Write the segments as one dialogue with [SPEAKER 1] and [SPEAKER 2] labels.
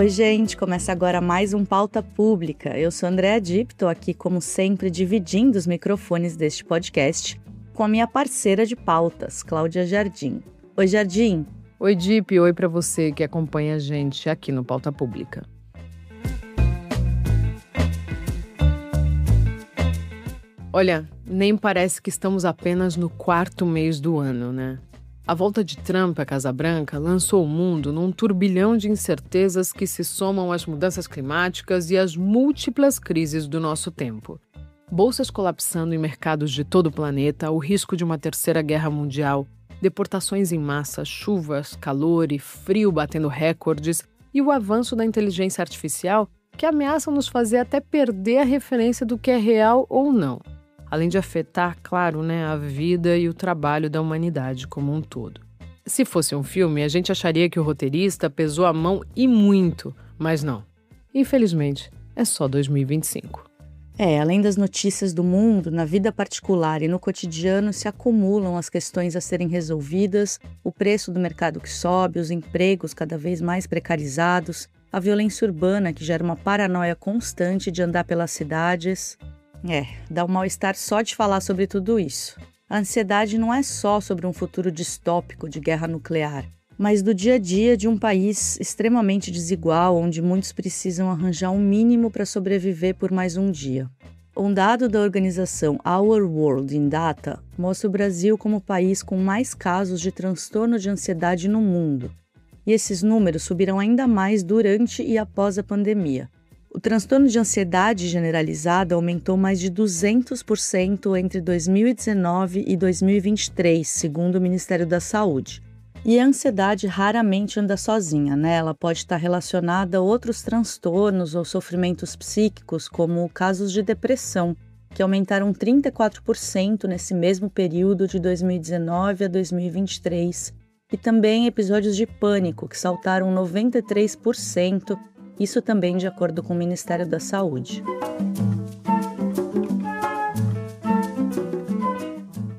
[SPEAKER 1] Oi, gente, começa agora mais um Pauta Pública. Eu sou Andréa Dipp, estou aqui, como sempre, dividindo os microfones deste podcast com a minha parceira de pautas, Cláudia Jardim. Oi, Jardim.
[SPEAKER 2] Oi, Dipp. Oi para você que acompanha a gente aqui no Pauta Pública. Olha, nem parece que estamos apenas no 4º mês do ano, né? A volta de Trump à Casa Branca lançou o mundo num turbilhão de incertezas que se somam às mudanças climáticas e às múltiplas crises do nosso tempo. Bolsas colapsando em mercados de todo o planeta, o risco de uma terceira guerra mundial, deportações em massa, chuvas, calor e frio batendo recordes e o avanço da inteligência artificial que ameaçam nos fazer até perder a referência do que é real ou não. Além de afetar, claro, a vida e o trabalho da humanidade como um todo. Se fosse um filme, a gente acharia que o roteirista pesou a mão e muito, mas não. Infelizmente, é só 2025.
[SPEAKER 1] Além das notícias do mundo, na vida particular e no cotidiano se acumulam as questões a serem resolvidas, o preço do mercado que sobe, os empregos cada vez mais precarizados, a violência urbana que gera uma paranoia constante de andar pelas cidades. Dá um mal-estar só de falar sobre tudo isso. A ansiedade não é só sobre um futuro distópico de guerra nuclear, mas do dia a dia de um país extremamente desigual, onde muitos precisam arranjar um mínimo para sobreviver por mais um dia. Um dado da organização Our World in Data mostra o Brasil como o país com mais casos de transtorno de ansiedade no mundo. E esses números subiram ainda mais durante e após a pandemia. O transtorno de ansiedade generalizada aumentou mais de 200% entre 2019 e 2023, segundo o Ministério da Saúde. E a ansiedade raramente anda sozinha, Ela pode estar relacionada a outros transtornos ou sofrimentos psíquicos, como casos de depressão, que aumentaram 34% nesse mesmo período de 2019 a 2023, e também episódios de pânico, que saltaram 93%, isso também de acordo com o Ministério da Saúde.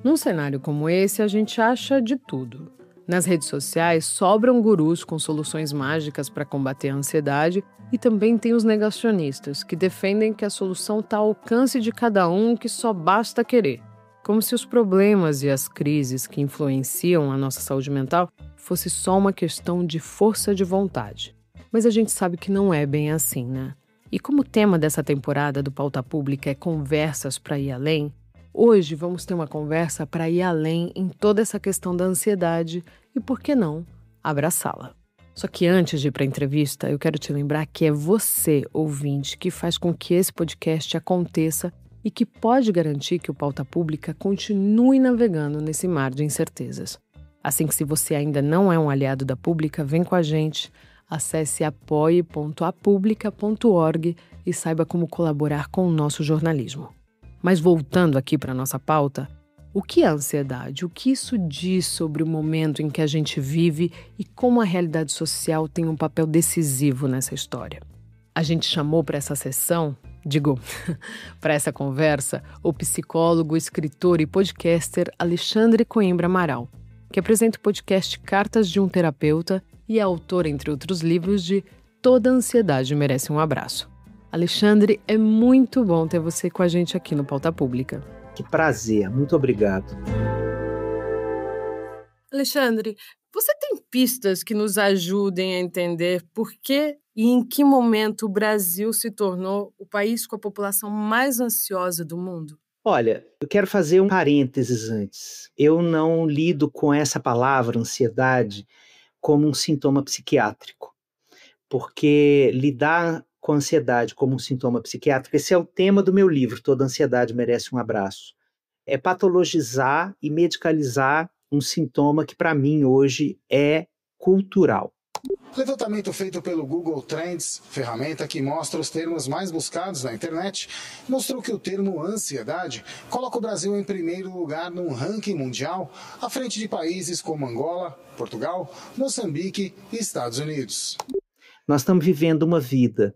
[SPEAKER 2] Num cenário como esse, a gente acha de tudo. Nas redes sociais, sobram gurus com soluções mágicas para combater a ansiedade e também tem os negacionistas, que defendem que a solução está ao alcance de cada um, que só basta querer. Como se os problemas e as crises que influenciam a nossa saúde mental fosse só uma questão de força de vontade. Mas a gente sabe que não é bem assim, E como o tema dessa temporada do Pauta Pública é conversas para ir além, hoje vamos ter uma conversa para ir além em toda essa questão da ansiedade e, por que não, abraçá-la. Só que antes de ir para a entrevista, eu quero te lembrar que é você, ouvinte, que faz com que esse podcast aconteça e que pode garantir que o Pauta Pública continue navegando nesse mar de incertezas. Assim que, se você ainda não é um aliado da Pública, vem com a gente. Acesse apoie.apublica.org e saiba como colaborar com o nosso jornalismo. Mas voltando aqui para a nossa pauta, o que é a ansiedade? O que isso diz sobre o momento em que a gente vive e como a realidade social tem um papel decisivo nessa história? A gente chamou para essa sessão, para essa conversa, o psicólogo, escritor e podcaster Alexandre Coimbra Amaral, que apresenta o podcast Cartas de um Terapeuta e é autor, entre outros livros, de Toda Ansiedade Merece um Abraço. Alexandre, é muito bom ter você com a gente aqui no Pauta Pública.
[SPEAKER 3] Que prazer, muito obrigado.
[SPEAKER 2] Alexandre, você tem pistas que nos ajudem a entender por que e em que momento o Brasil se tornou o país com a população mais ansiosa do mundo?
[SPEAKER 3] Olha, eu quero fazer um parênteses antes. Eu não lido com essa palavra, ansiedade, como um sintoma psiquiátrico, porque lidar com ansiedade como um sintoma psiquiátrico, esse é o tema do meu livro, Toda Ansiedade Merece um Abraço, é patologizar e medicalizar um sintoma que para mim hoje é cultural.
[SPEAKER 4] Levantamento feito pelo Google Trends, ferramenta que mostra os termos mais buscados na internet, mostrou que o termo ansiedade coloca o Brasil em primeiro lugar num ranking mundial, à frente de países como Angola, Portugal, Moçambique e Estados Unidos.
[SPEAKER 3] Nós estamos vivendo uma vida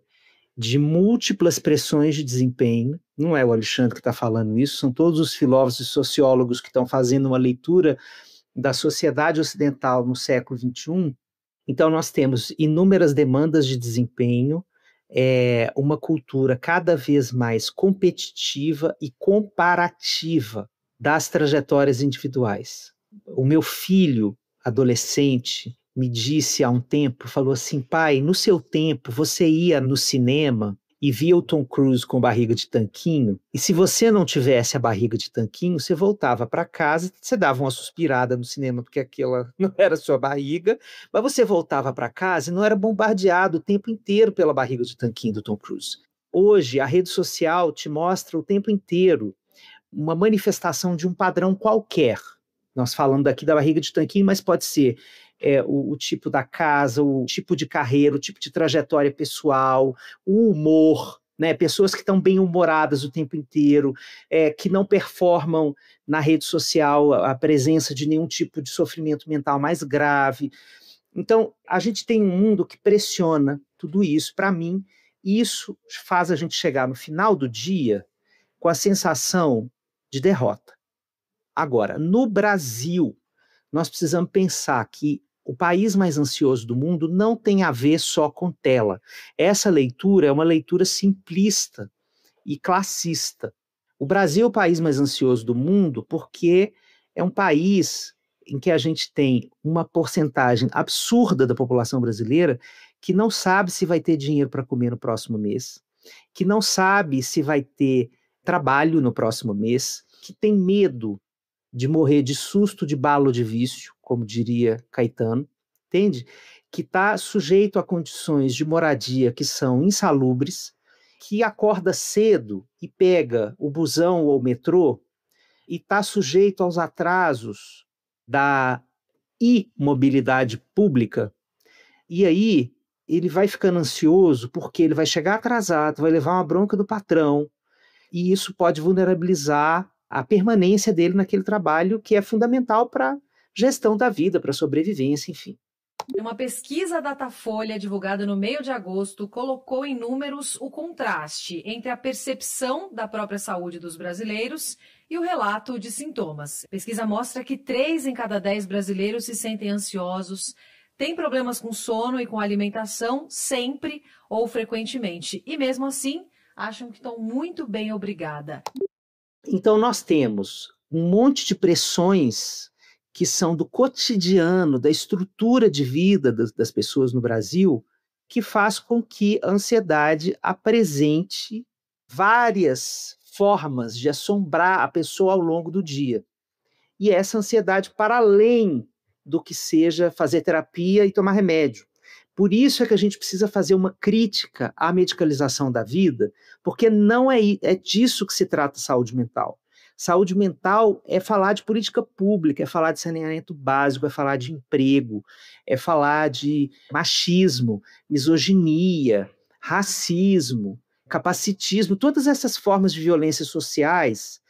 [SPEAKER 3] de múltiplas pressões de desempenho, não é o Alexandre que está falando isso, são todos os filósofos e sociólogos que estão fazendo uma leitura da sociedade ocidental no século XXI, Então, nós temos inúmeras demandas de desempenho, uma cultura cada vez mais competitiva e comparativa das trajetórias individuais. O meu filho, adolescente, me disse há um tempo, falou assim: pai, no seu tempo você ia no cinema e via o Tom Cruise com barriga de tanquinho, e se você não tivesse a barriga de tanquinho, você voltava para casa, você dava uma suspirada no cinema, porque aquela não era sua barriga, mas você voltava para casa e não era bombardeado o tempo inteiro pela barriga de tanquinho do Tom Cruise. Hoje, a rede social te mostra o tempo inteiro uma manifestação de um padrão qualquer. Nós falamos aqui da barriga de tanquinho, mas pode ser o tipo da casa, o tipo de carreira, o tipo de trajetória pessoal, o humor, né? Pessoas que estão bem-humoradas o tempo inteiro, que não performam na rede social a presença de nenhum tipo de sofrimento mental mais grave. Então, a gente tem um mundo que pressiona tudo isso. Para mim, isso faz a gente chegar no final do dia com a sensação de derrota. Agora, no Brasil, nós precisamos pensar que o país mais ansioso do mundo não tem a ver só com tela. Essa leitura é uma leitura simplista e classista. O Brasil é o país mais ansioso do mundo porque é um país em que a gente tem uma porcentagem absurda da população brasileira que não sabe se vai ter dinheiro para comer no próximo mês, que não sabe se vai ter trabalho no próximo mês, que tem medo de morrer de susto de bala ou de vício, como diria Caetano, entende? Que está sujeito a condições de moradia que são insalubres, que acorda cedo e pega o busão ou o metrô e está sujeito aos atrasos da imobilidade pública, e aí ele vai ficando ansioso porque ele vai chegar atrasado, vai levar uma bronca do patrão, e isso pode vulnerabilizar a permanência dele naquele trabalho que é fundamental para a gestão da vida, para a sobrevivência, enfim.
[SPEAKER 5] Uma pesquisa Datafolha divulgada no meio de agosto colocou em números o contraste entre a percepção da própria saúde dos brasileiros e o relato de sintomas. A pesquisa mostra que 3 em cada 10 brasileiros se sentem ansiosos, têm problemas com sono e com alimentação sempre ou frequentemente. E mesmo assim, acham que estão muito bem, obrigada.
[SPEAKER 3] Então nós temos um monte de pressões que são do cotidiano, da estrutura de vida das pessoas no Brasil, que faz com que a ansiedade apresente várias formas de assombrar a pessoa ao longo do dia. E essa ansiedade para além do que seja fazer terapia e tomar remédio. Por isso é que a gente precisa fazer uma crítica à medicalização da vida, porque não é disso que se trata saúde mental. Saúde mental é falar de política pública, é falar de saneamento básico, é falar de emprego, é falar de machismo, misoginia, racismo, capacitismo, todas essas formas de violências sociais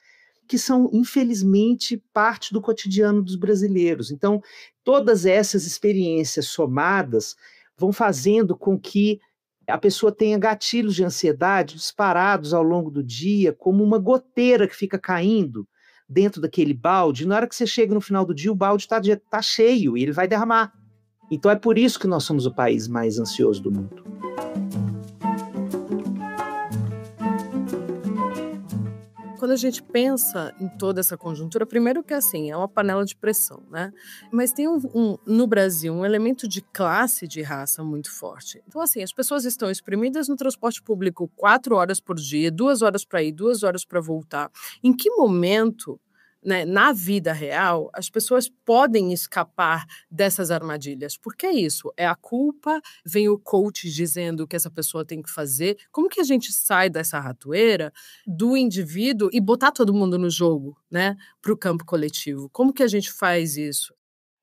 [SPEAKER 3] que são, infelizmente, parte do cotidiano dos brasileiros. Então, todas essas experiências somadas vão fazendo com que a pessoa tenha gatilhos de ansiedade disparados ao longo do dia, como uma goteira que fica caindo dentro daquele balde. Na hora que você chega no final do dia, o balde está cheio e ele vai derramar. Então é por isso que nós somos o país mais ansioso do mundo.
[SPEAKER 2] Quando a gente pensa em toda essa conjuntura, primeiro que assim, é uma panela de pressão, né? Mas tem no Brasil um elemento de classe e de raça muito forte. Então assim, as pessoas estão exprimidas no transporte público 4 horas por dia, 2 horas para ir, 2 horas para voltar. Em que momento, né, na vida real, as pessoas podem escapar dessas armadilhas? Porque é isso, é a culpa, vem o coach dizendo o que essa pessoa tem que fazer. Como que a gente sai dessa ratoeira do indivíduo e botar todo mundo no jogo, né, para o campo coletivo? Como que a gente faz isso?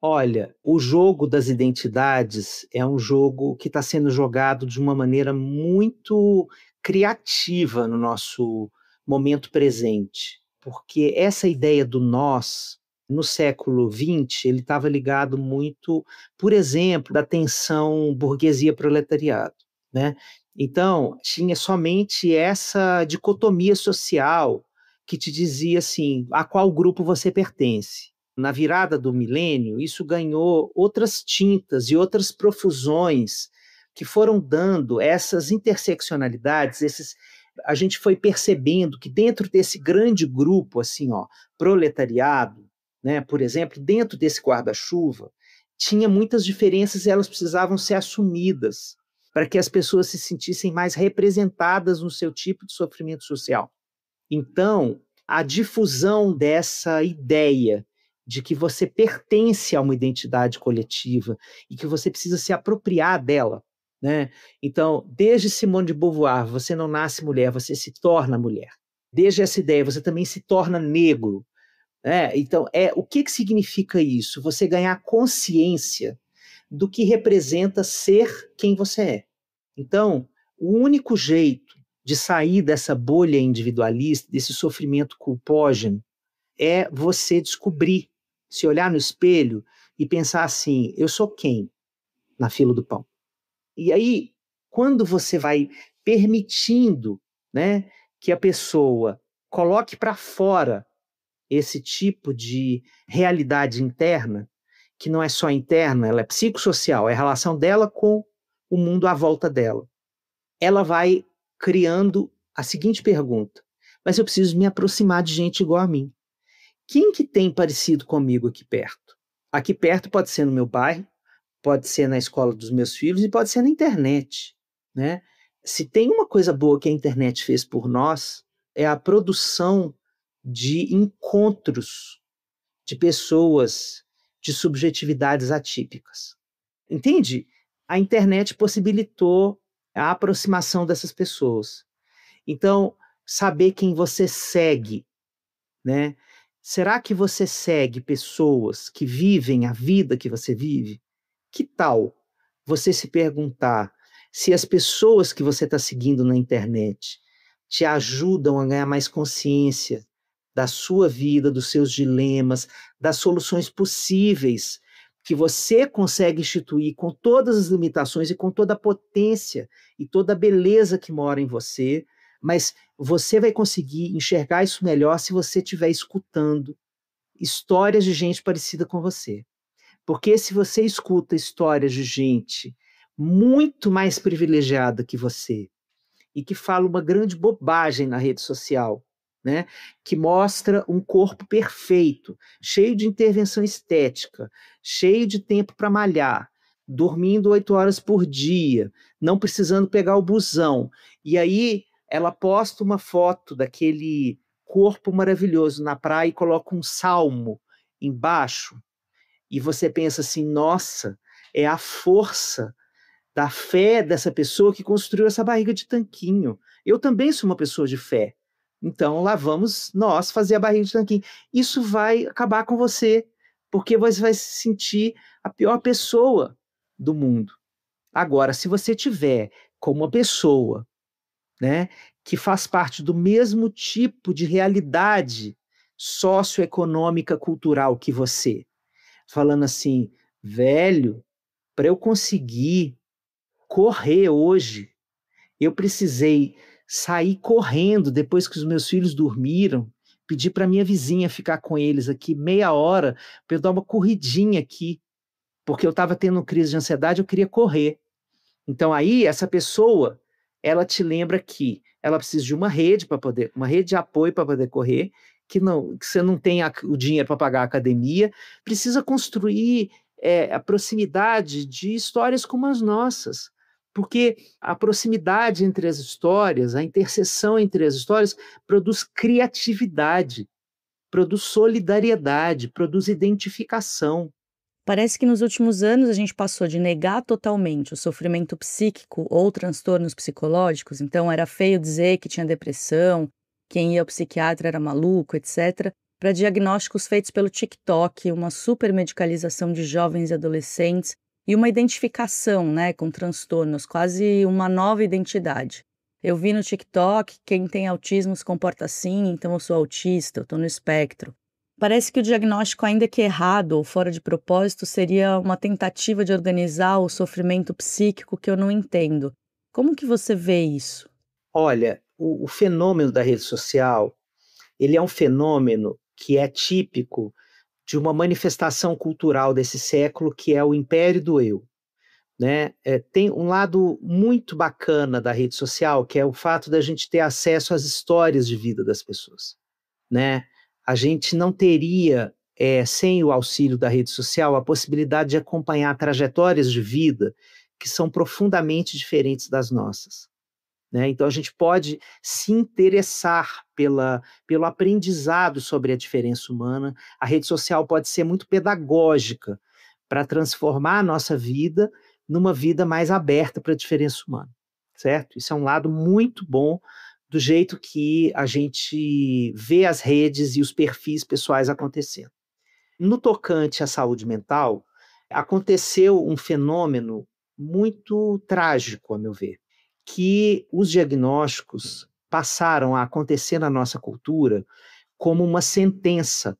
[SPEAKER 3] Olha, o jogo das identidades é um jogo que está sendo jogado de uma maneira muito criativa no nosso momento presente. Porque essa ideia do nós, no século XX, ele estava ligado muito, por exemplo, da tensão burguesia-proletariado, né? Então, tinha somente essa dicotomia social que te dizia assim, a qual grupo você pertence. Na virada do milênio, isso ganhou outras tintas e outras profusões que foram dando essas interseccionalidades, a gente foi percebendo que dentro desse grande grupo, assim, proletariado, né, por exemplo, dentro desse guarda-chuva, tinha muitas diferenças e elas precisavam ser assumidas para que as pessoas se sentissem mais representadas no seu tipo de sofrimento social. Então, a difusão dessa ideia de que você pertence a uma identidade coletiva e que você precisa se apropriar dela, né? Então, desde Simone de Beauvoir, você não nasce mulher, você se torna mulher. Desde essa ideia, você também se torna negro. Né? Então, o que significa isso? Você ganhar consciência do que representa ser quem você é. Então, o único jeito de sair dessa bolha individualista, desse sofrimento culpógeno, é você descobrir, se olhar no espelho e pensar assim, eu sou quem na fila do pão? E aí, quando você vai permitindo, né, que a pessoa coloque para fora esse tipo de realidade interna, que não é só interna, ela é psicossocial, é a relação dela com o mundo à volta dela. Ela vai criando a seguinte pergunta: mas eu preciso me aproximar de gente igual a mim. Quem que tem parecido comigo aqui perto? Aqui perto pode ser no meu bairro, pode ser na escola dos meus filhos e pode ser na internet, né? Se tem uma coisa boa que a internet fez por nós, é a produção de encontros de pessoas de subjetividades atípicas. Entende? A internet possibilitou a aproximação dessas pessoas. Então, saber quem você segue, né? Será que você segue pessoas que vivem a vida que você vive? Que tal você se perguntar se as pessoas que você está seguindo na internet te ajudam a ganhar mais consciência da sua vida, dos seus dilemas, das soluções possíveis que você consegue instituir com todas as limitações e com toda a potência e toda a beleza que mora em você, mas você vai conseguir enxergar isso melhor se você estiver escutando histórias de gente parecida com você. Porque se você escuta histórias de gente muito mais privilegiada que você e que fala uma grande bobagem na rede social, né, que mostra um corpo perfeito, cheio de intervenção estética, cheio de tempo para malhar, dormindo 8 horas por dia, não precisando pegar o busão, e aí ela posta uma foto daquele corpo maravilhoso na praia e coloca um salmo embaixo, e você pensa assim, nossa, é a força da fé dessa pessoa que construiu essa barriga de tanquinho. Eu também sou uma pessoa de fé. Então, lá vamos nós fazer a barriga de tanquinho. Isso vai acabar com você, porque você vai se sentir a pior pessoa do mundo. Agora, se você tiver como uma pessoa, né, que faz parte do mesmo tipo de realidade socioeconômica, cultural que você, falando assim, velho, para eu conseguir correr hoje, eu precisei sair correndo depois que os meus filhos dormiram, pedir para minha vizinha ficar com eles aqui meia hora para eu dar uma corridinha aqui, porque eu estava tendo crise de ansiedade, eu queria correr. Então aí essa pessoa, ela te lembra que ela precisa de uma rede de apoio para poder correr, que você não tem o dinheiro para pagar a academia, precisa construir a proximidade de histórias como as nossas. Porque a proximidade entre as histórias, a interseção entre as histórias, produz criatividade, produz solidariedade, produz identificação.
[SPEAKER 1] Parece que nos últimos anos a gente passou de negar totalmente o sofrimento psíquico ou transtornos psicológicos, então era feio dizer que tinha depressão, quem ia ao psiquiatra era maluco, etc., para diagnósticos feitos pelo TikTok, uma supermedicalização de jovens e adolescentes, e uma identificação, né, com transtornos, quase uma nova identidade. Eu vi no TikTok, quem tem autismo se comporta assim, então eu sou autista, eu estou no espectro. Parece que o diagnóstico, ainda que errado ou fora de propósito, seria uma tentativa de organizar o sofrimento psíquico que eu não entendo. Como que você vê isso?
[SPEAKER 3] Olha, o fenômeno da rede social, ele é um fenômeno que é típico de uma manifestação cultural desse século, que é o império do eu. Né? Tem um lado muito bacana da rede social, que é o fato da gente ter acesso às histórias de vida das pessoas. Né? A gente não teria, sem o auxílio da rede social, a possibilidade de acompanhar trajetórias de vida que são profundamente diferentes das nossas. Né? Então, a gente pode se interessar pelo aprendizado sobre a diferença humana. A rede social pode ser muito pedagógica para transformar a nossa vida numa vida mais aberta para a diferença humana, certo? Isso é um lado muito bom do jeito que a gente vê as redes e os perfis pessoais acontecendo. No tocante à saúde mental, aconteceu um fenômeno muito trágico, a meu ver, que os diagnósticos passaram a acontecer na nossa cultura como uma sentença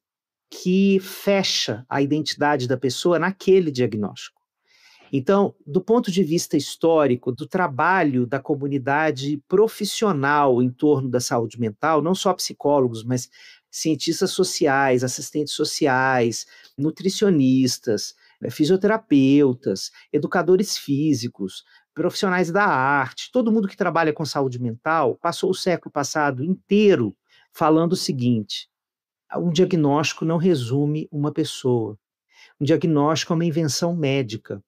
[SPEAKER 3] que fecha a identidade da pessoa naquele diagnóstico. Então, do ponto de vista histórico, do trabalho da comunidade profissional em torno da saúde mental, não só psicólogos, mas cientistas sociais, assistentes sociais, nutricionistas, fisioterapeutas, educadores físicos, profissionais da arte, todo mundo que trabalha com saúde mental, passou o século passado inteiro falando o seguinte: um diagnóstico não resume uma pessoa. Um diagnóstico é uma invenção médica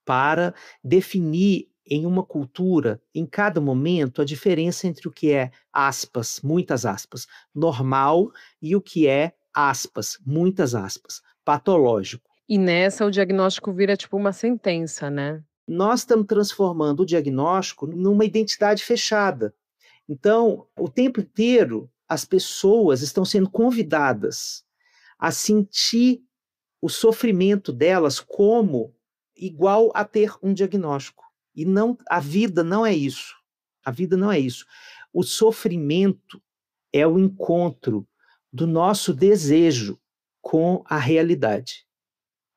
[SPEAKER 3] para definir em uma cultura, em cada momento, a diferença entre o que é, aspas, muitas aspas, normal e o que é, aspas, muitas aspas, patológico.
[SPEAKER 2] E nessa o diagnóstico vira tipo uma sentença, né?
[SPEAKER 3] Nós estamos transformando o diagnóstico numa identidade fechada. Então, o tempo inteiro, as pessoas estão sendo convidadas a sentir o sofrimento delas como igual a ter um diagnóstico. E não, a vida não é isso. A vida não é isso. O sofrimento é o encontro do nosso desejo com a realidade.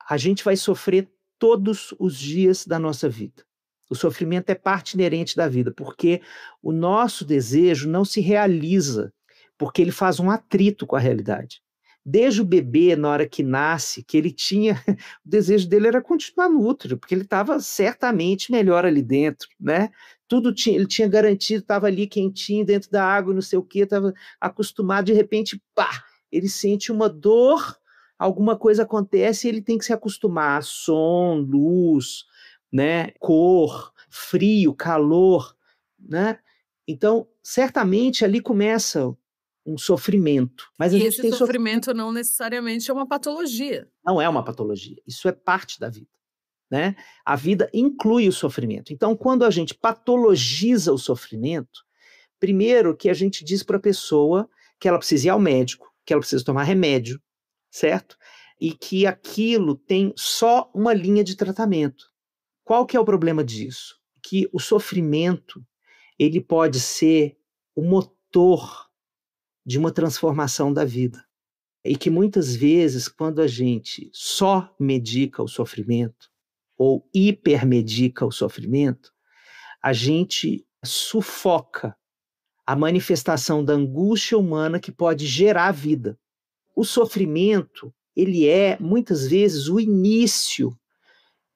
[SPEAKER 3] A gente vai sofrer todos os dias da nossa vida. O sofrimento é parte inerente da vida, porque o nosso desejo não se realiza, porque ele faz um atrito com a realidade. Desde o bebê, na hora que nasce, que ele tinha, o desejo dele era continuar no útero, porque ele estava certamente melhor ali dentro, né? Ele tinha garantido, estava ali quentinho dentro da água, não sei o quê, estava acostumado, de repente, pá, ele sente uma dor, alguma coisa acontece e ele tem que se acostumar a som, luz, né? Cor, frio, calor, né? Então, certamente ali começa um sofrimento. Mas a gente tem
[SPEAKER 2] sofrimento não necessariamente é uma patologia.
[SPEAKER 3] Não é uma patologia, isso é parte da vida. Né? A vida inclui o sofrimento. Então, quando a gente patologiza o sofrimento, primeiro que a gente diz para a pessoa que ela precisa ir ao médico, que ela precisa tomar remédio, certo? E que aquilo tem só uma linha de tratamento. Qual que é o problema disso? Que o sofrimento, ele pode ser o motor de uma transformação da vida. E que muitas vezes, quando a gente só medica o sofrimento, ou hipermedica o sofrimento, a gente sufoca a manifestação da angústia humana que pode gerar vida. O sofrimento, ele é, muitas vezes, o início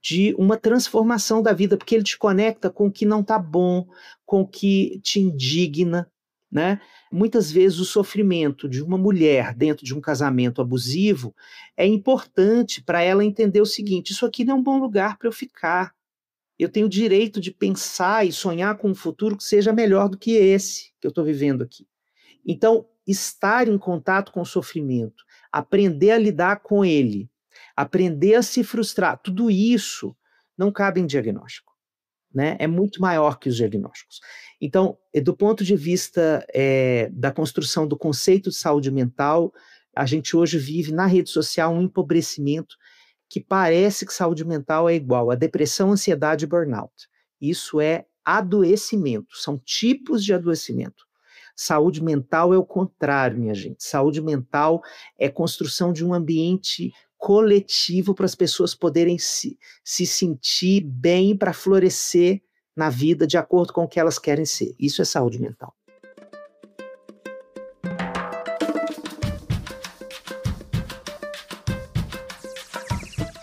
[SPEAKER 3] de uma transformação da vida, porque ele te conecta com o que não está bom, com o que te indigna, né? Muitas vezes o sofrimento de uma mulher dentro de um casamento abusivo é importante para ela entender o seguinte: isso aqui não é um bom lugar para eu ficar. Eu tenho o direito de pensar e sonhar com um futuro que seja melhor do que esse que eu estou vivendo aqui. Então, estar em contato com o sofrimento, aprender a lidar com ele, aprender a se frustrar, tudo isso não cabe em diagnóstico. Né? É muito maior que os diagnósticos. Então, do ponto de vista da construção do conceito de saúde mental, a gente hoje vive na rede social um empobrecimento que parece que saúde mental é igual a depressão, ansiedade e burnout. Isso é adoecimento, são tipos de adoecimento. Saúde mental é o contrário, minha gente. Saúde mental é construção de um ambiente coletivo para as pessoas poderem se sentir bem, para florescer na vida de acordo com o que elas querem ser. Isso é saúde mental.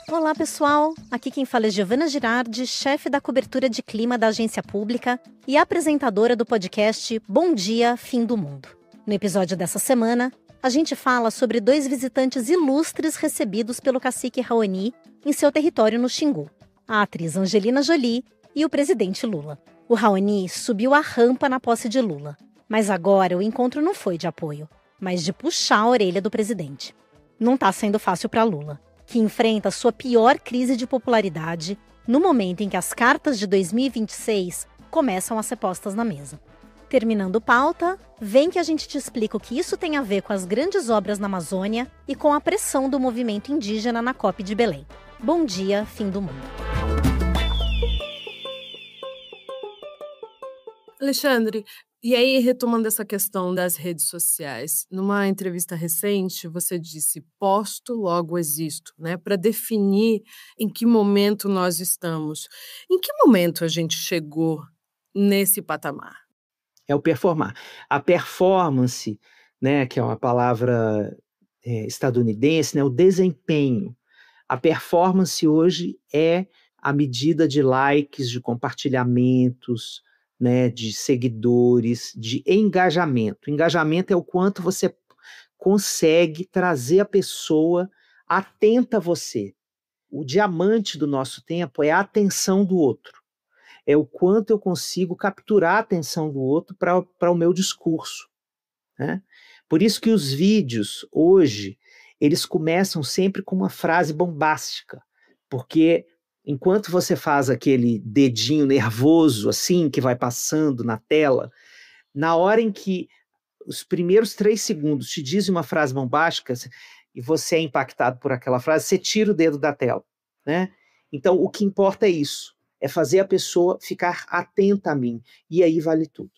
[SPEAKER 6] Olá, pessoal! Aqui quem fala é Giovana Girardi, chefe da cobertura de clima da Agência Pública e apresentadora do podcast Bom Dia, Fim do Mundo. No episódio dessa semana, a gente fala sobre 2 visitantes ilustres recebidos pelo cacique Raoni em seu território no Xingu, a atriz Angelina Jolie e o presidente Lula. O Raoni subiu a rampa na posse de Lula, mas agora o encontro não foi de apoio, mas de puxar a orelha do presidente. Não tá sendo fácil para Lula, que enfrenta sua pior crise de popularidade no momento em que as cartas de 2026 começam a ser postas na mesa. Terminando pauta, vem que a gente te explica o que isso tem a ver com as grandes obras na Amazônia e com a pressão do movimento indígena na COP de Belém. Bom dia, fim do mundo.
[SPEAKER 2] Alexandre, e aí retomando essa questão das redes sociais, numa entrevista recente você disse posto, logo existo, né, para definir em que momento nós estamos. Em que momento a gente chegou nesse patamar?
[SPEAKER 3] É o performar. A performance, né, que é uma palavra estadunidense, né, o desempenho. A performance hoje é a medida de likes, de compartilhamentos, né, de seguidores, de engajamento. Engajamento é o quanto você consegue trazer a pessoa atenta a você. O diamante do nosso tempo é a atenção do outro. É o quanto eu consigo capturar a atenção do outro para o meu discurso, né? Por isso que os vídeos, hoje, eles começam sempre com uma frase bombástica, porque enquanto você faz aquele dedinho nervoso, assim, que vai passando na tela, na hora em que os primeiros 3 segundos te dizem uma frase bombástica e você é impactado por aquela frase, você tira o dedo da tela, né? Então, o que importa é isso. É fazer a pessoa ficar atenta a mim. E aí vale tudo.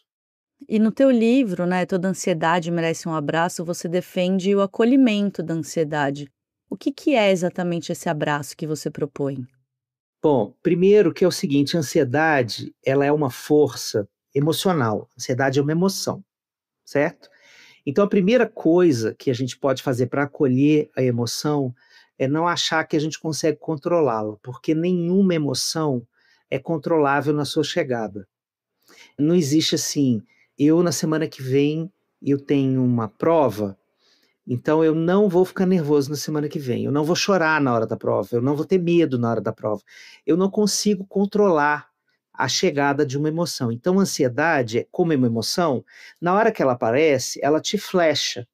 [SPEAKER 1] E no teu livro, né, Toda Ansiedade Merece um Abraço, você defende o acolhimento da ansiedade. O que é exatamente esse abraço que você propõe?
[SPEAKER 3] Bom, primeiro que é o seguinte, a ansiedade, ela é uma força emocional. A ansiedade é uma emoção, certo? Então, a primeira coisa que a gente pode fazer para acolher a emoção é não achar que a gente consegue controlá-la, porque nenhuma emoção é controlável na sua chegada. Não existe assim, na semana que vem, eu tenho uma prova, então eu não vou ficar nervoso na semana que vem, eu não vou chorar na hora da prova, eu não vou ter medo na hora da prova. Eu não consigo controlar a chegada de uma emoção. Então a ansiedade, como é uma emoção, na hora que ela aparece, ela te flecha.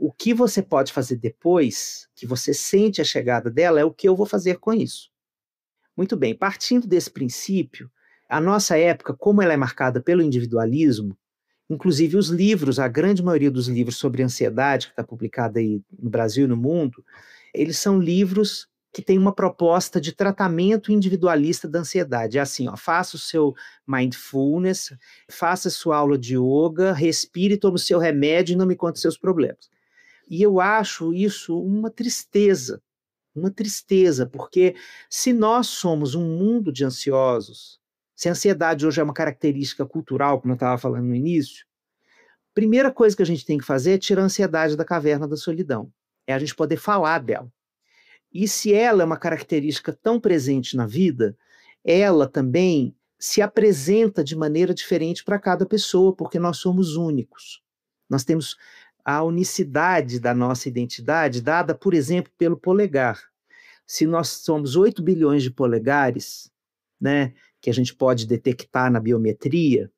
[SPEAKER 3] O que você pode fazer depois, que você sente a chegada dela, é o que eu vou fazer com isso. Muito bem, partindo desse princípio, a nossa época, como ela é marcada pelo individualismo, inclusive os livros, a grande maioria dos livros sobre ansiedade, que está publicada aí no Brasil e no mundo, eles são livros que têm uma proposta de tratamento individualista da ansiedade. É assim, ó, faça o seu mindfulness, faça a sua aula de yoga, respire, tome o seu remédio e não me conte seus problemas. E eu acho isso uma tristeza, porque se nós somos um mundo de ansiosos, se a ansiedade hoje é uma característica cultural, como eu estava falando no início, a primeira coisa que a gente tem que fazer é tirar a ansiedade da caverna da solidão, é a gente poder falar dela. E se ela é uma característica tão presente na vida, ela também se apresenta de maneira diferente para cada pessoa, porque nós somos únicos. Nós temos a unicidade da nossa identidade dada, por exemplo, pelo polegar. Se nós somos 8 bilhões de polegares, né, que a gente pode detectar na biometria,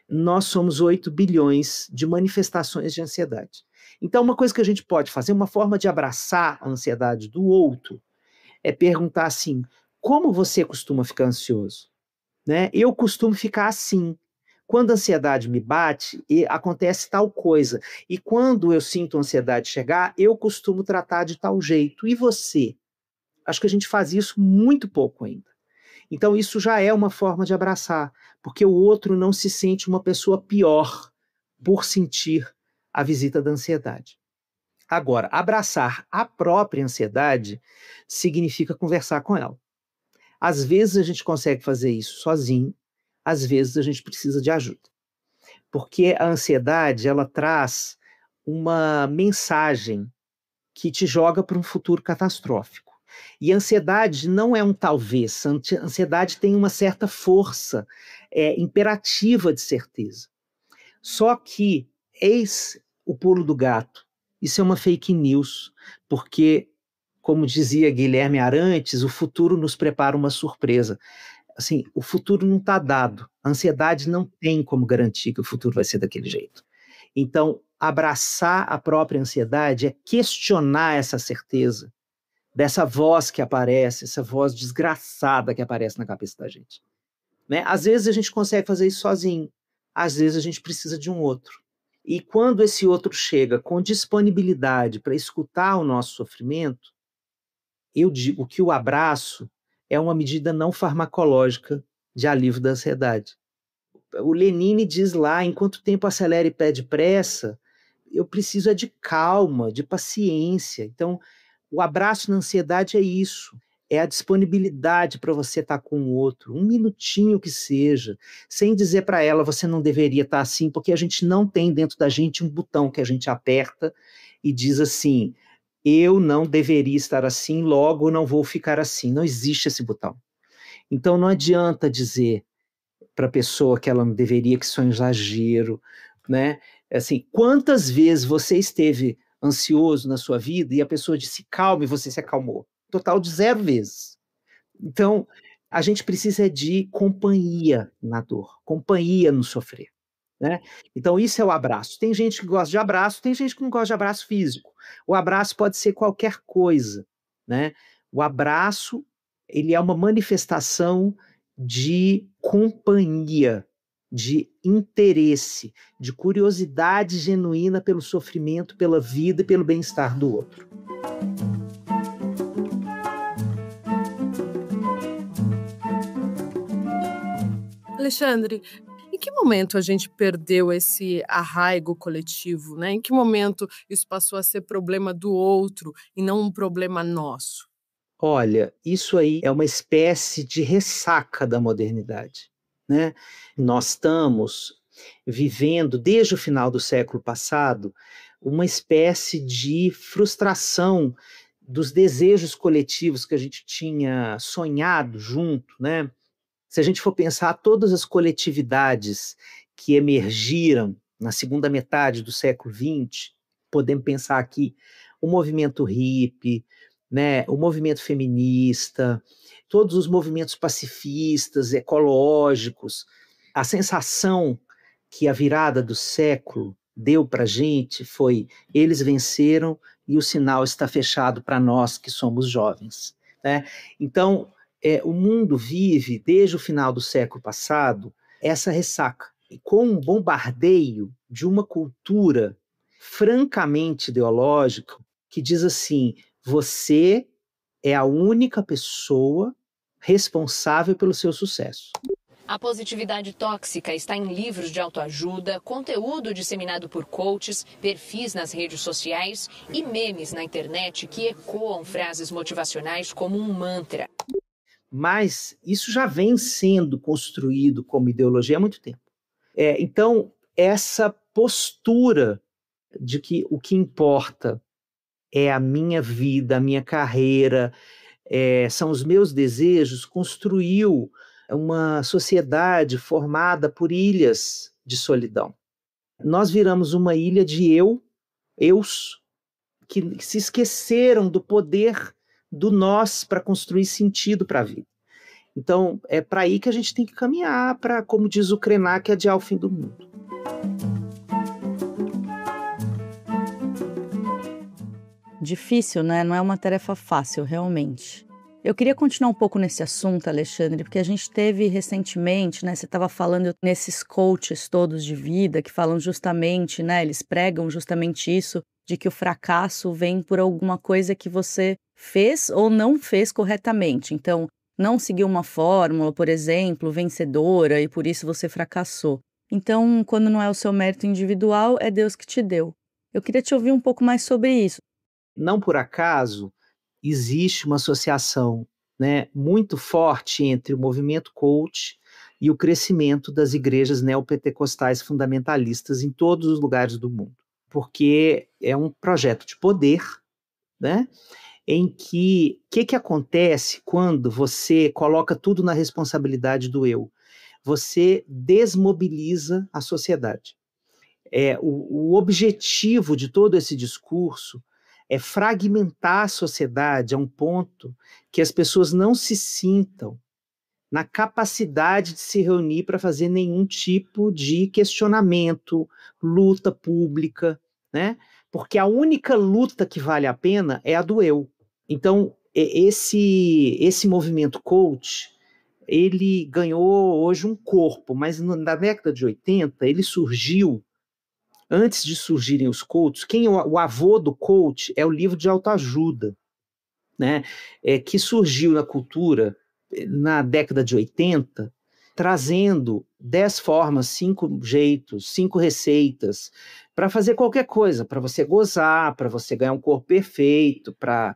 [SPEAKER 3] nós somos 8 bilhões de manifestações de ansiedade. Então, uma coisa que a gente pode fazer, uma forma de abraçar a ansiedade do outro, é perguntar assim, como você costuma ficar ansioso? Né? Eu costumo ficar assim. Quando a ansiedade me bate, acontece tal coisa. E quando eu sinto a ansiedade chegar, eu costumo tratar de tal jeito. E você? Acho que a gente faz isso muito pouco ainda. Então isso já é uma forma de abraçar, porque o outro não se sente uma pessoa pior por sentir a visita da ansiedade. Agora, abraçar a própria ansiedade significa conversar com ela. Às vezes a gente consegue fazer isso sozinho, às vezes a gente precisa de ajuda. Porque a ansiedade, ela traz uma mensagem que te joga para um futuro catastrófico. E a ansiedade não é um talvez, a ansiedade tem uma certa força imperativa de certeza. Só que, eis o pulo do gato, isso é uma fake news, porque, como dizia Guilherme Arantes, o futuro nos prepara uma surpresa. Assim, o futuro não está dado, a ansiedade não tem como garantir que o futuro vai ser daquele jeito. Então, abraçar a própria ansiedade é questionar essa certeza, dessa voz que aparece, essa voz desgraçada que aparece na cabeça da gente. Né? Às vezes a gente consegue fazer isso sozinho, às vezes a gente precisa de um outro. E quando esse outro chega com disponibilidade para escutar o nosso sofrimento, eu digo que o abraço é uma medida não farmacológica de alívio da ansiedade. O Lenine diz lá, enquanto o tempo acelera e pede pressa, eu preciso de calma, de paciência. Então, o abraço na ansiedade é isso, é a disponibilidade para você estar com o outro, um minutinho que seja, sem dizer para ela, você não deveria estar assim, porque a gente não tem dentro da gente um botão que a gente aperta e diz assim, eu não deveria estar assim, logo não vou ficar assim. Não existe esse botão. Então, não adianta dizer para a pessoa que ela não deveria, que isso é um exagero, né? Assim, quantas vezes você esteve ansioso na sua vida e a pessoa disse calma e você se acalmou? Total de 0 vezes. Então, a gente precisa de companhia na dor, companhia no sofrer, né? Então, isso é o abraço. Tem gente que gosta de abraço, tem gente que não gosta de abraço físico. O abraço pode ser qualquer coisa, né? O abraço, ele é uma manifestação de companhia, de interesse, de curiosidade genuína pelo sofrimento, pela vida e pelo bem-estar do outro.
[SPEAKER 2] Alexandre, em que momento a gente perdeu esse arraigo coletivo, né? Em que momento isso passou a ser problema do outro e não um problema nosso?
[SPEAKER 3] Olha, isso aí é uma espécie de ressaca da modernidade, né? Nós estamos vivendo, desde o final do século passado, uma espécie de frustração dos desejos coletivos que a gente tinha sonhado junto, né? Se a gente for pensar todas as coletividades que emergiram na segunda metade do século XX, podemos pensar aqui o movimento hippie, né, o movimento feminista, todos os movimentos pacifistas, ecológicos, a sensação que a virada do século deu para a gente foi eles venceram e o sinal está fechado para nós que somos jovens, né? Então, o mundo vive, desde o final do século passado, essa ressaca, com um bombardeio de uma cultura francamente ideológica que diz assim, você é a única pessoa responsável pelo seu sucesso.
[SPEAKER 7] A positividade tóxica está em livros de autoajuda, conteúdo disseminado por coaches, perfis nas redes sociais e memes na internet que ecoam frases motivacionais como um mantra.
[SPEAKER 3] Mas isso já vem sendo construído como ideologia há muito tempo. Então, essa postura de que o que importa é a minha vida, a minha carreira, são os meus desejos, construiu uma sociedade formada por ilhas de solidão. Nós viramos uma ilha de eus, que se esqueceram do poder do nós para construir sentido para a vida. Então, é para aí que a gente tem que caminhar, para, como diz o Krenak, adiar o fim do mundo.
[SPEAKER 1] Difícil, né? Não é uma tarefa fácil, realmente. Eu queria continuar um pouco nesse assunto, Alexandre, porque a gente teve recentemente, né? Você estava falando nesses coaches todos de vida que falam justamente, né? Eles pregam justamente isso, de que o fracasso vem por alguma coisa que você fez ou não fez corretamente. Então, não seguiu uma fórmula, por exemplo, vencedora, e por isso você fracassou. Então, quando não é o seu mérito individual, é Deus que te deu. Eu queria te ouvir um pouco mais sobre isso.
[SPEAKER 3] Não por acaso, existe uma associação, né, muito forte entre o movimento coach e o crescimento das igrejas neopentecostais fundamentalistas em todos os lugares do mundo. Porque é um projeto de poder, né, em que o que acontece quando você coloca tudo na responsabilidade do eu? Você desmobiliza a sociedade. O objetivo de todo esse discurso é fragmentar a sociedade a um ponto que as pessoas não se sintam na capacidade de se reunir para fazer nenhum tipo de questionamento, luta pública, né? Porque a única luta que vale a pena é a do eu. Então, esse movimento coach, ele ganhou hoje um corpo, mas na década de 80 ele surgiu, antes de surgirem os coaches. O avô do coach é o livro de autoajuda, né? Que surgiu na cultura na década de 80, trazendo 10 formas, 5 jeitos, 5 receitas para fazer qualquer coisa, para você gozar, para você ganhar um corpo perfeito, para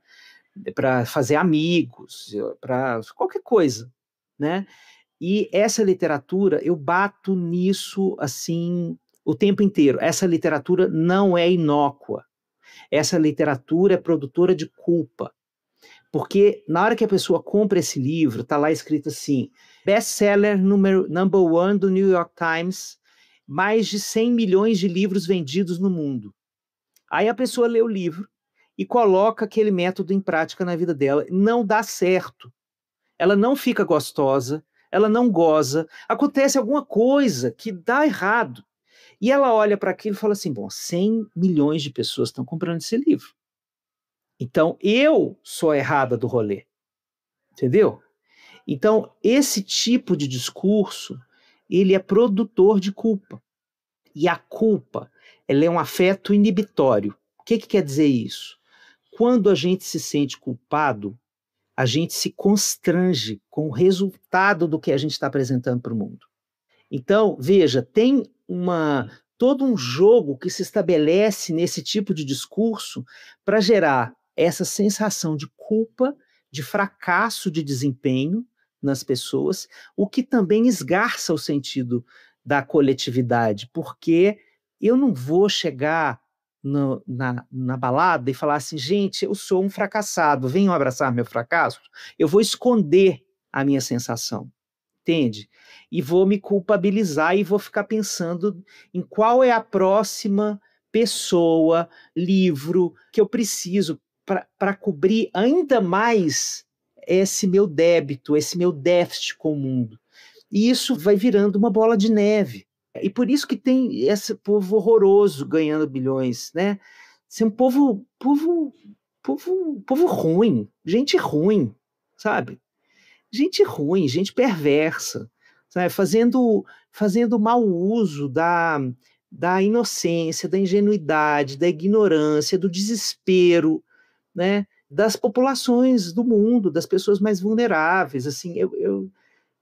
[SPEAKER 3] fazer amigos, para qualquer coisa, né? E essa literatura, eu bato nisso assim o tempo inteiro. Essa literatura não é inócua. Essa literatura é produtora de culpa. Porque na hora que a pessoa compra esse livro, está lá escrito assim, best-seller number 1 do New York Times, mais de 100 milhões de livros vendidos no mundo. Aí a pessoa lê o livro e coloca aquele método em prática na vida dela. Não dá certo. Ela não fica gostosa, ela não goza, acontece alguma coisa que dá errado. E ela olha para aquilo e fala assim, bom, 100 milhões de pessoas estão comprando esse livro. Então, eu sou a errada do rolê, entendeu? Então, esse tipo de discurso, ele é produtor de culpa. E a culpa, ela é um afeto inibitório. O que quer dizer isso? Quando a gente se sente culpado, a gente se constrange com o resultado do que a gente está apresentando para o mundo. Então, veja, tem todo um jogo que se estabelece nesse tipo de discurso para gerar essa sensação de culpa, de fracasso de desempenho nas pessoas, o que também esgarça o sentido da coletividade, porque eu não vou chegar na balada e falar assim, gente, eu sou um fracassado, venham abraçar meu fracasso. Eu vou esconder a minha sensação, entende? E vou me culpabilizar e vou ficar pensando em qual é a próxima pessoa, livro que eu preciso para cobrir ainda mais esse meu débito, esse meu déficit com o mundo. E isso vai virando uma bola de neve. E por isso que tem esse povo horroroso ganhando bilhões, né? Ser um povo ruim, gente ruim, sabe? Gente ruim, gente perversa, sabe? Fazendo mau uso da inocência, da ingenuidade, da ignorância, do desespero, né, das populações do mundo, das pessoas mais vulneráveis. Assim,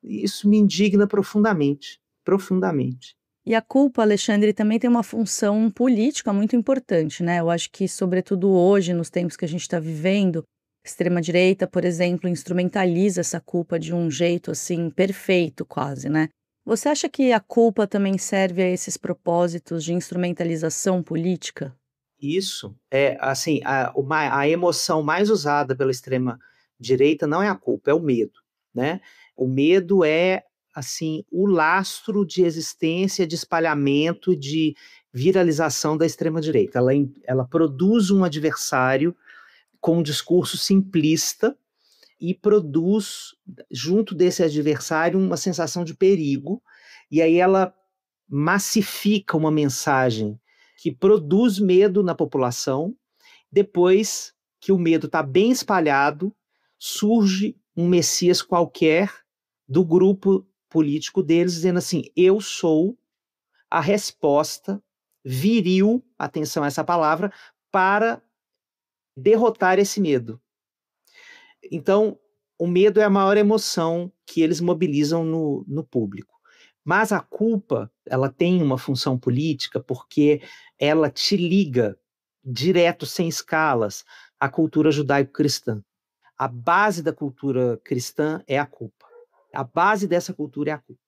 [SPEAKER 3] isso me indigna profundamente, profundamente.
[SPEAKER 1] E a culpa, Alexandre, também tem uma função política muito importante, né? Eu acho que, sobretudo hoje, nos tempos que a gente está vivendo, a extrema-direita, por exemplo, instrumentaliza essa culpa de um jeito, assim, perfeito quase, né? Você acha que a culpa também serve a esses propósitos de instrumentalização política?
[SPEAKER 3] Isso é, assim, a emoção mais usada pela extrema-direita não é a culpa, é o medo, né? O medo é, assim, o lastro de existência, de espalhamento, de viralização da extrema-direita. Ela produz um adversário com um discurso simplista e produz, junto desse adversário, uma sensação de perigo, e aí ela massifica uma mensagem que produz medo na população. Depois que o medo está bem espalhado, surge um messias qualquer do grupo político deles, dizendo assim, eu sou a resposta viril, atenção a essa palavra, para derrotar esse medo. Então, o medo é a maior emoção que eles mobilizam no público. Mas a culpa, ela tem uma função política porque ela te liga direto, sem escalas, à cultura judaico-cristã. A base da cultura cristã é a culpa. A base dessa cultura é a culpa.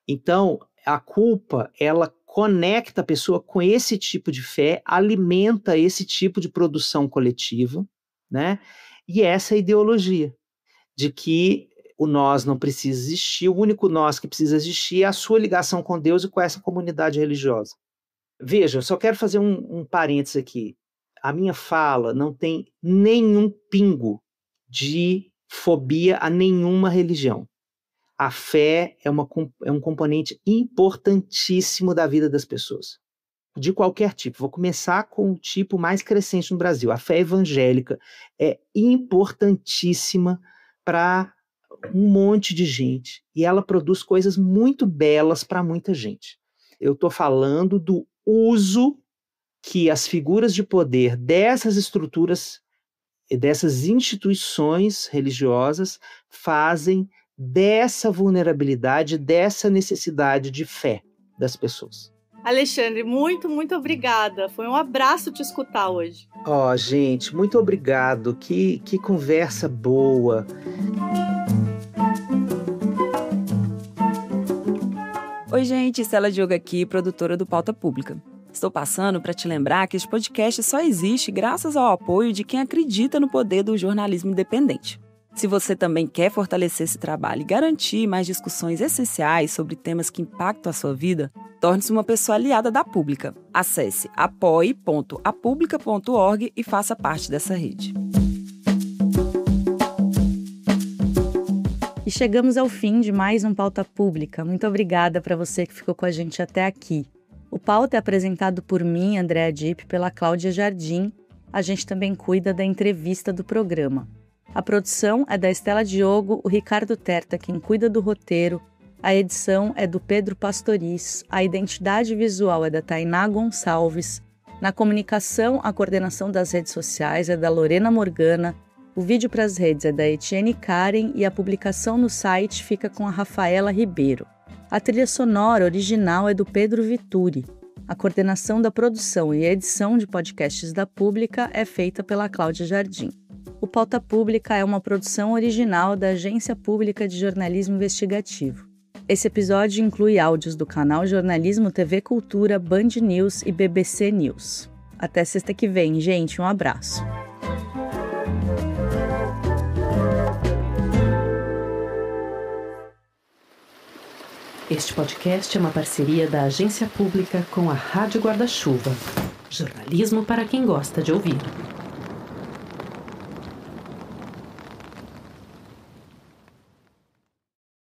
[SPEAKER 3] Então, a culpa, ela conecta a pessoa com esse tipo de fé, alimenta esse tipo de produção coletiva, né? E essa é a ideologia de que o nós não precisa existir, o único nós que precisa existir é a sua ligação com Deus e com essa comunidade religiosa. Veja, eu só quero fazer um parênteses aqui. A minha fala não tem nenhum pingo de fobia a nenhuma religião. A fé é um componente importantíssimo da vida das pessoas, de qualquer tipo. Vou começar com o tipo mais crescente no Brasil. A fé evangélica é importantíssima para um monte de gente e ela produz coisas muito belas para muita gente. Eu estou falando do uso que as figuras de poder dessas estruturas e dessas instituições religiosas fazem dessa vulnerabilidade, dessa necessidade de fé das pessoas.
[SPEAKER 8] Alexandre, muito obrigada. Foi um abraço te escutar hoje.
[SPEAKER 3] Gente, muito obrigado. Que conversa boa.
[SPEAKER 9] Oi, gente, Stella Diogo aqui, produtora do Pauta Pública. Estou passando para te lembrar que este podcast só existe graças ao apoio de quem acredita no poder do jornalismo independente. Se você também quer fortalecer esse trabalho e garantir mais discussões essenciais sobre temas que impactam a sua vida, torne-se uma pessoa aliada da Pública. Acesse apoie.apublica.org e faça parte dessa rede.
[SPEAKER 1] E chegamos ao fim de mais um Pauta Pública. Muito obrigada para você que ficou com a gente até aqui. O Pauta é apresentado por mim, Andréa Dipp, pela Cláudia Jardim. A gente também cuida da entrevista do programa. A produção é da Stella Diogo, o Ricardo Terta, quem cuida do roteiro. A edição é do Pedro Pastoriz. A identidade visual é da Tainá Gonçalves. Na comunicação, a coordenação das redes sociais é da Lorena Morgana. O vídeo para as redes é da Etienne Karen e a publicação no site fica com a Rafaela Ribeiro. A trilha sonora original é do Pedro Vituri. A coordenação da produção e edição de podcasts da Pública é feita pela Cláudia Jardim. O Pauta Pública é uma produção original da Agência Pública de Jornalismo Investigativo. Esse episódio inclui áudios do canal Jornalismo TV Cultura, Band News e BBC News. Até sexta que vem, gente. Um abraço.
[SPEAKER 10] Este podcast é uma parceria da Agência Pública com a Rádio Guarda-Chuva. Jornalismo para quem gosta de ouvir.